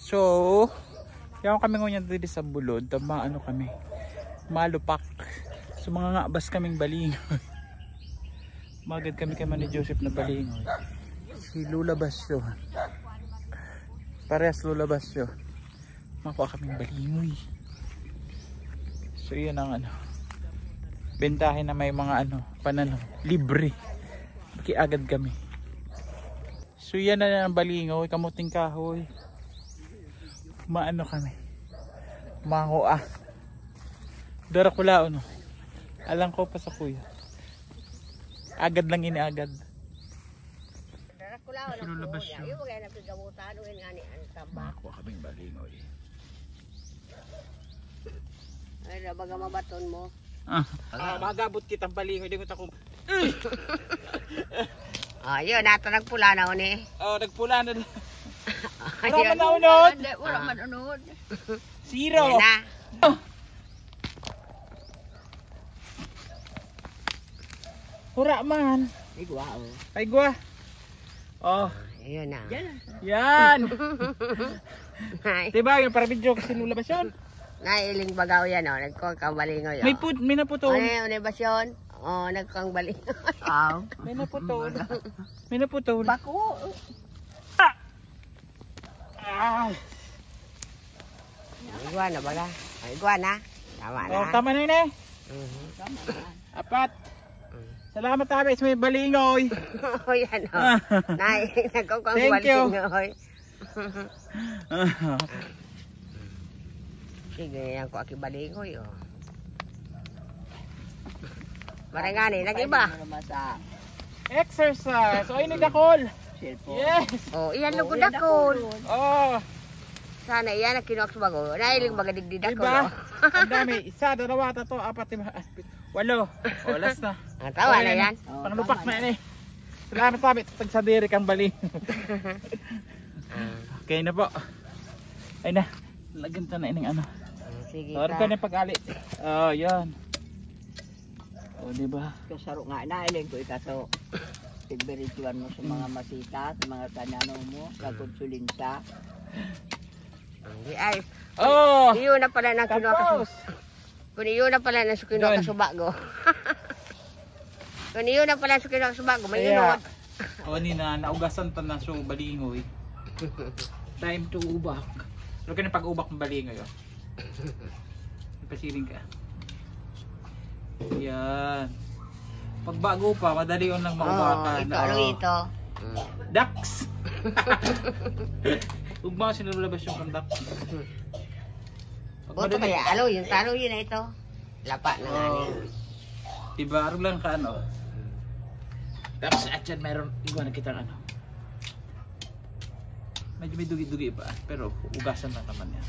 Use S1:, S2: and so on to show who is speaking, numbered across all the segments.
S1: So, kaya kami ngayon dito sa Bulod, ano kami, malupak. So mga ngabas kaming balingoy. Magad kami kay Manny Joseph na balingoy. Si Lula Basyo. Parehas Lula Basyo. Makuha kaming balingoy. So yun ang ano. Bentahin na may mga ano, panano, libre. Makiagad kami. So yan na ang balingoy, kamuting kahoy. Maano kami. Mangoa. Darakula ano. Alam ko pa sa kuya. Agad lang iniagad.
S2: Darakula ano.
S1: Sinulabas yun.
S2: Yung mga napigamutan uwin nga ni Antamba.
S1: Makuha kaming balingoy.
S2: Ay, baga mabaton mo.
S1: Magabot kitang balingoy. Di ko takong.
S2: Yun, nato nagpula na ni.
S1: Nagpula na.
S2: Wala
S1: man naunod.
S2: Wala man unod.
S1: Zero.
S2: Yan na.
S1: Hura man.
S2: Igwa
S1: Paigwa.
S2: Ayun na.
S1: Yan.
S2: Nay.
S1: Diba yung para video kasi nulabas yun.
S2: Nailing bagaw yan nagkuhang kang balingoy.
S1: May naputol.
S2: Ano ba yun? Nagkuhang balingoy.
S1: May naputol. May naputol.
S2: Bako. Igwa na baga. Igwa na. Tama na.
S1: Tama na yun eh. Apat. Salamat tabi sa may balingoy.
S2: Yan Nay, nagkuhang
S1: Thank you.
S2: balingoy. Sige, yan ko aki balingoy Marangani, nag-iba.
S1: Exercise. Ay, nagdakol. Yes.
S2: Iyan lugod dakol. Sana iyan ang kinuha sa bago. Nailing magadigdi dakol.
S1: Diba? Ang dami. Isa, dalawa, tato, apat, lima, walo. Last na.
S2: Tawa na yan.
S1: Panglupak na yan eh. Salamat tabi. Tagsadiri kang baling. Okay na po. Ay na. Lagyan ta na ining ano.
S2: Sige
S1: ka. Ka na pag-alit. Yan. Diba?
S2: Kasaro nga nailing ko ikaso. Tigberituan mo sa mga masita, sa mga tanano mo, kakonsulinsa. Ay. Iyon na pala ng kinuha ka. Kung iyon na pala ng kinuha ka subago. Kung iyon na pala ng kinuha ka subago, may yunod.
S1: Nina, naugasan pa na so balingoy. Time to ubak. Pero ka na pag-ubak ng balingoy. Ipasiling ka. Yan. Pag bago pa, madali yun lang maubakan.
S2: Ano ito?
S1: Ducks! Huwag mga sinulabas yung kang ducks.
S2: Boto kaya, yung talo yun na ito. Lapa na nga niya.
S1: Diba, arog lang ka ano. Tapos at yan mayroon, iwan na kitang ano. Medyo may dugi-dugi pa, pero ugasan lang naman yan.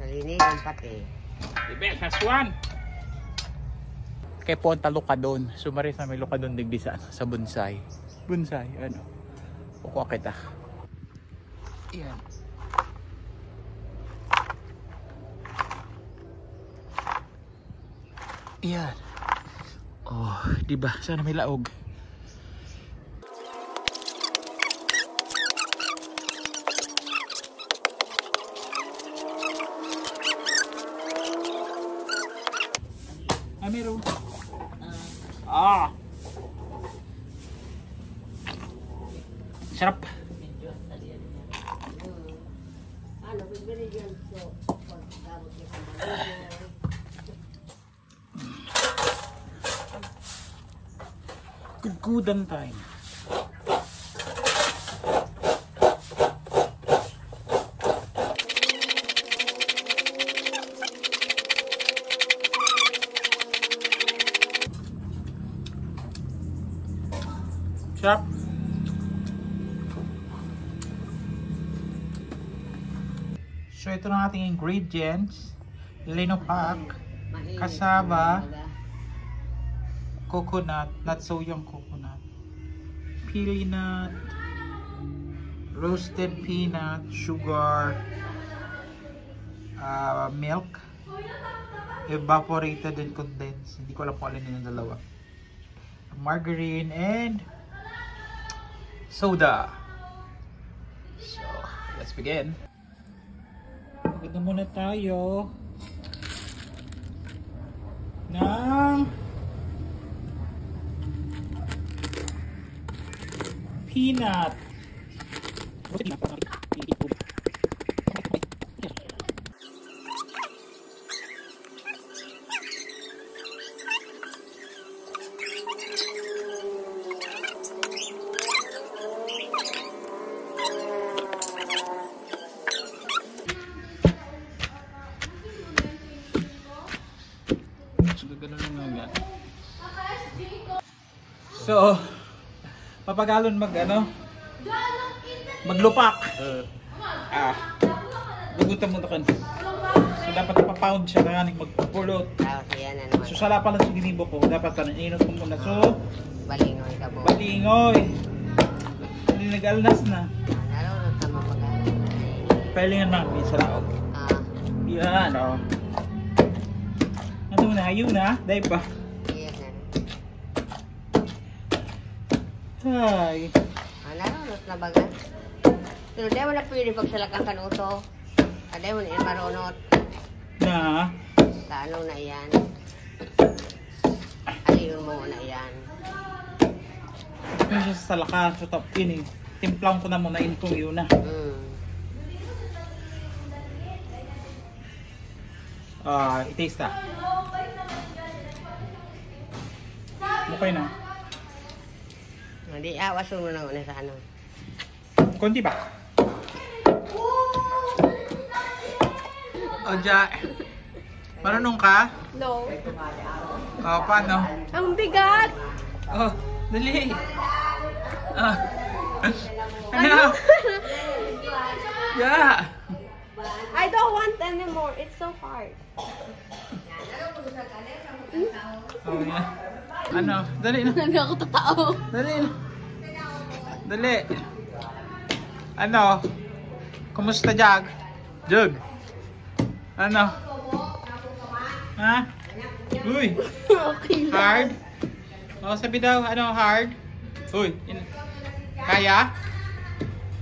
S2: Nalinis yung pati.
S1: Diba, last one! Kaya punta Lukadon. Sumaris na may Lukadon digdi sa bonsai. Bonsai, ano. Kukuha kita. Yan. Yan. Diba? Sana may laog. Meron. Sarap. Good time. Sarap. So ito na ating ingredients. Linopak, cassava, coconut, not soyang coconut, pili nut, roasted peanut, sugar, milk, evaporated and condensed. Hindi ko alam kung alin yung dalawa. Margarine and soda. So let's begin. Maganda muna tayo ng peanut. So, papagalon maglupak. Gugutan mo kan. So, dapat ipapound siya na magpupulot.
S2: Yan na naman.
S1: So, sala pala sa ginibo ko. Dapat pa inot mo muna. So,
S2: Balingoy ka po.
S1: balingoy. Hindi nag-alnas na.
S2: Nalulot ka mapagano.
S1: Pailingan namin sa laog. Yan, o. Ano mo na? Ayun na. Dahil pa.
S2: Yes,
S1: Ay.
S2: nalulot na baga. Pero di mo na pwede pagsalakan kanuto. Di mo na marunot.
S1: Na.
S2: Kaano na yan. Aliyon mo na yan.
S1: Ano siya sa lakas. So, top yun eh. Timplang ko na muna intong yun na. I-taste na. Okay na.
S2: Hindi, awasun mo na una sa ano.
S1: Konti ba? O, Ja. Marunong ka?
S3: No.
S1: Paano?
S3: Ang bigat!
S1: Oh, dali. Ano? Ja.
S3: I don't want anymore. It's so hard.
S1: Oh, yeah. Ano? Dali na.
S3: Hindi ako totoo.
S1: Dali na. Dali. Ano? Kumusta, Jag? Jug? Ano? Ha? Uy!
S3: Okay lang.
S1: Hard? Oh, sabi daw, ano, hard? Uy, kaya?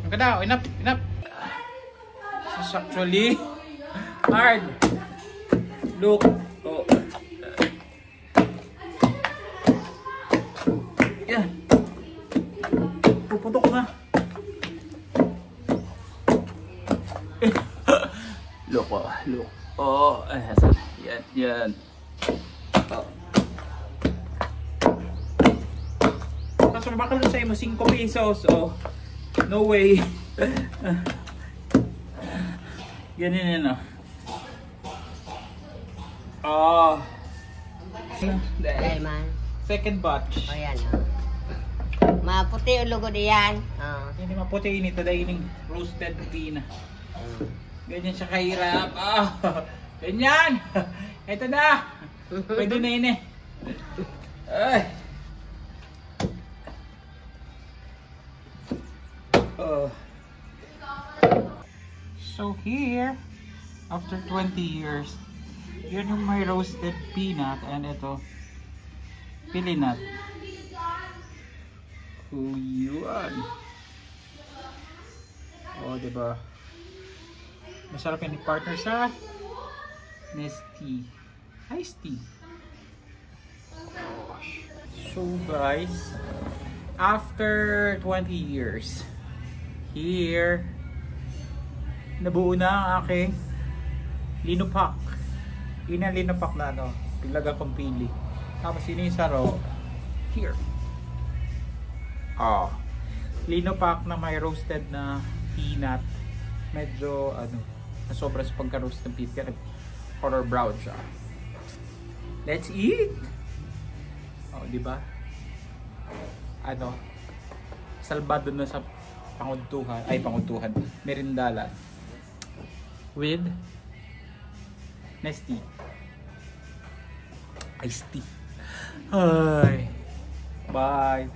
S1: Ano ka daw? Enough, enough. This is actually hard. Look. Oh. Yan. Puputok na. Look, oh, look. Oh, yan, yan. Oh. Kaso bakal sa mo 5 pesos. Oh. No way. Ganyan yun, oh. Oh.
S2: Dahil man.
S1: Second batch.
S2: O yan. Maputi yung lugo diyan.
S1: Hindi maputi inito dahil yung roasted peanut. Ganyan siya kahirap. Oh. Ganyan. Ito na. Pwede na yun eh. Ay. Oh. So here, after 20 years, yun yung may roasted peanut and ito, pili nut. Yun. Oh, diba? Masarap yan i-partner sa Nestea. Iced tea. So guys, after 20 years, here, nabuo na ang aking linupak. Yun ang linupak na ano, pilaga kong pili. Tapos yun yung saro, here. Linupak na may roasted na peanut. Medyo ano, nasobra sa pagka-roast ng peanut. Color brown siya. Let's eat! Oh, di ba? Ano, salbado na sa panguntuhan, merindala with Nestea iced tea. Ay, bye.